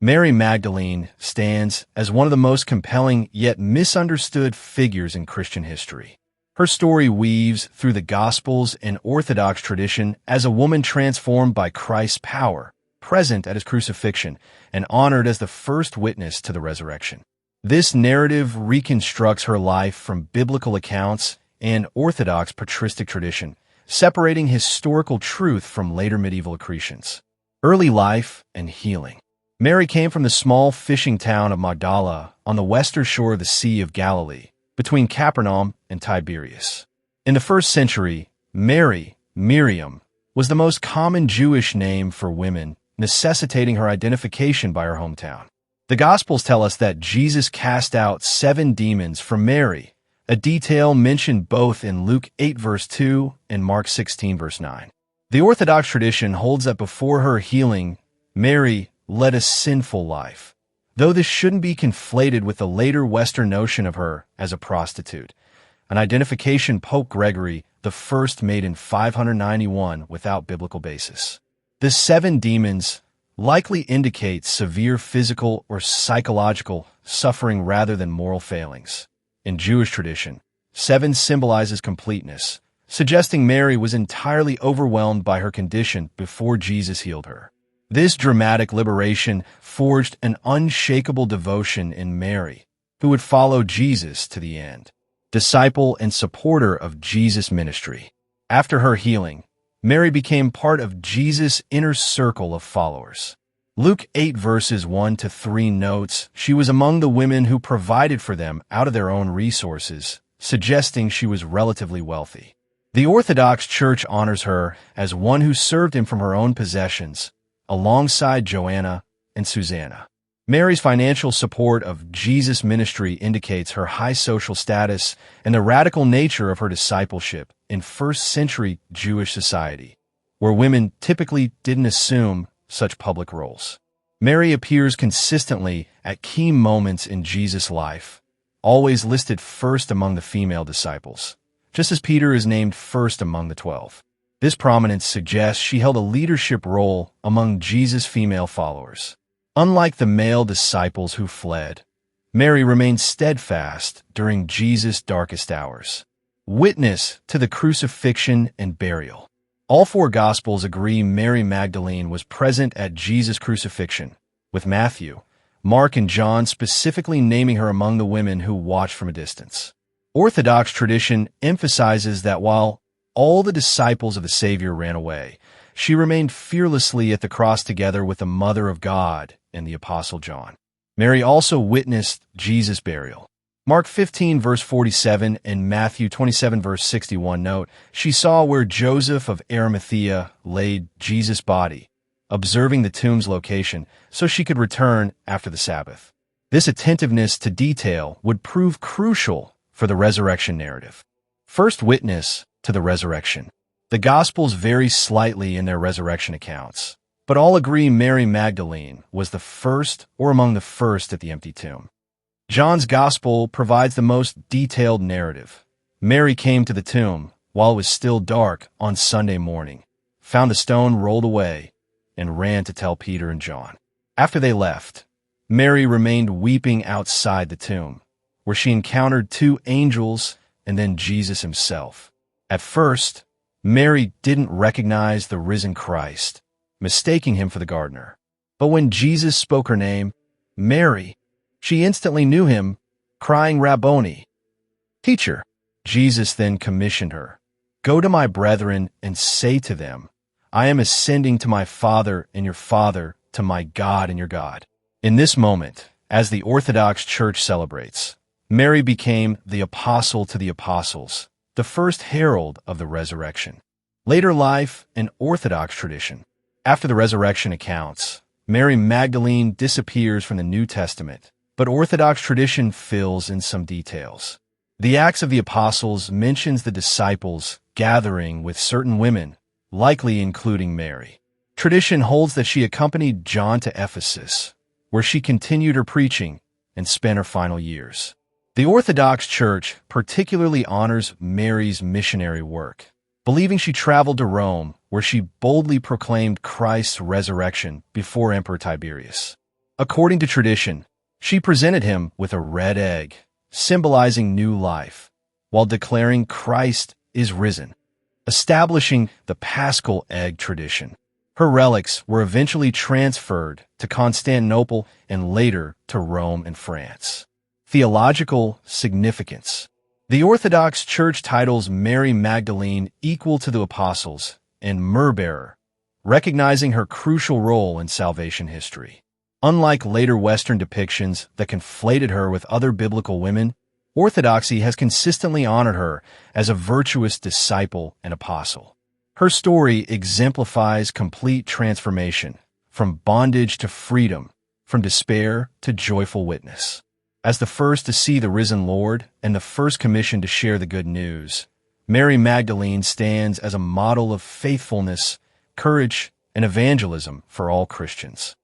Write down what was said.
Mary Magdalene stands as one of the most compelling yet misunderstood figures in Christian history. Her story weaves through the Gospels and Orthodox tradition as a woman transformed by Christ's power, present at his crucifixion, and honored as the first witness to the resurrection. This narrative reconstructs her life from biblical accounts and Orthodox patristic tradition, separating historical truth from later medieval accretions. Early life and healing. Mary came from the small fishing town of Magdala on the western shore of the Sea of Galilee, between Capernaum and Tiberias. In the first century, Mary, Miriam, was the most common Jewish name for women, necessitating her identification by her hometown. The Gospels tell us that Jesus cast out 7 demons from Mary, a detail mentioned both in Luke 8 verse 2 and Mark 16 verse 9. The Orthodox tradition holds that before her healing, Mary led a sinful life, though this shouldn't be conflated with the later Western notion of her as a prostitute, an identification Pope Gregory I made in 591 without biblical basis. The 7 demons likely indicate severe physical or psychological suffering rather than moral failings. In Jewish tradition, 7 symbolizes completeness, suggesting Mary was entirely overwhelmed by her condition before Jesus healed her. This dramatic liberation forged an unshakable devotion in Mary, who would follow Jesus to the end, disciple and supporter of Jesus' ministry. After her healing, Mary became part of Jesus' inner circle of followers. Luke 8 verses 1 to 3 notes she was among the women who provided for them out of their own resources, suggesting she was relatively wealthy. The Orthodox Church honors her as one who served him from her own possessions, alongside Joanna and Susanna. Mary's financial support of Jesus' ministry indicates her high social status and the radical nature of her discipleship in first-century Jewish society, where women typically didn't assume such public roles. Mary appears consistently at key moments in Jesus' life, always listed first among the female disciples, just as Peter is named first among the 12. This prominence suggests she held a leadership role among Jesus' female followers. Unlike the male disciples who fled, Mary remained steadfast during Jesus' darkest hours. Witness to the crucifixion and burial. All 4 Gospels agree Mary Magdalene was present at Jesus' crucifixion, with Matthew, Mark, and John specifically naming her among the women who watched from a distance. Orthodox tradition emphasizes that while all the disciples of the Savior ran away, she remained fearlessly at the cross together with the Mother of God and the Apostle John. Mary also witnessed Jesus' burial. Mark 15 verse 47 and Matthew 27 verse 61 note, she saw where Joseph of Arimathea laid Jesus' body, observing the tomb's location so she could return after the Sabbath. This attentiveness to detail would prove crucial for the resurrection narrative. First witness to the resurrection. The Gospels vary slightly in their resurrection accounts, but all agree Mary Magdalene was the first or among the first at the empty tomb. John's Gospel provides the most detailed narrative. Mary came to the tomb while it was still dark on Sunday morning, found the stone rolled away, and ran to tell Peter and John. After they left, Mary remained weeping outside the tomb, where she encountered 2 angels and then Jesus himself. At first, Mary didn't recognize the risen Christ, mistaking him for the gardener. But when Jesus spoke her name, Mary, she instantly knew him, crying, "Rabboni," teacher. Jesus then commissioned her, "Go to my brethren and say to them, I am ascending to my Father and your Father, to my God and your God." In this moment, as the Orthodox Church celebrates, Mary became the apostle to the apostles, the first herald of the resurrection. Later life and Orthodox tradition. After the resurrection accounts, Mary Magdalene disappears from the New Testament, but Orthodox tradition fills in some details. The Acts of the Apostles mentions the disciples gathering with certain women, likely including Mary. Tradition holds that she accompanied John to Ephesus, where she continued her preaching and spent her final years. The Orthodox Church particularly honors Mary's missionary work, believing she traveled to Rome, where she boldly proclaimed Christ's resurrection before Emperor Tiberius. According to tradition, she presented him with a red egg, symbolizing new life, while declaring Christ is risen, establishing the Paschal egg tradition. Her relics were eventually transferred to Constantinople and later to Rome and France. Theological significance. The Orthodox Church titles Mary Magdalene equal to the apostles and myrrh-bearer, recognizing her crucial role in salvation history. Unlike later Western depictions that conflated her with other biblical women, Orthodoxy has consistently honored her as a virtuous disciple and apostle. Her story exemplifies complete transformation, from bondage to freedom, from despair to joyful witness. As the first to see the risen Lord and the first commissioned to share the good news, Mary Magdalene stands as a model of faithfulness, courage, and evangelism for all Christians.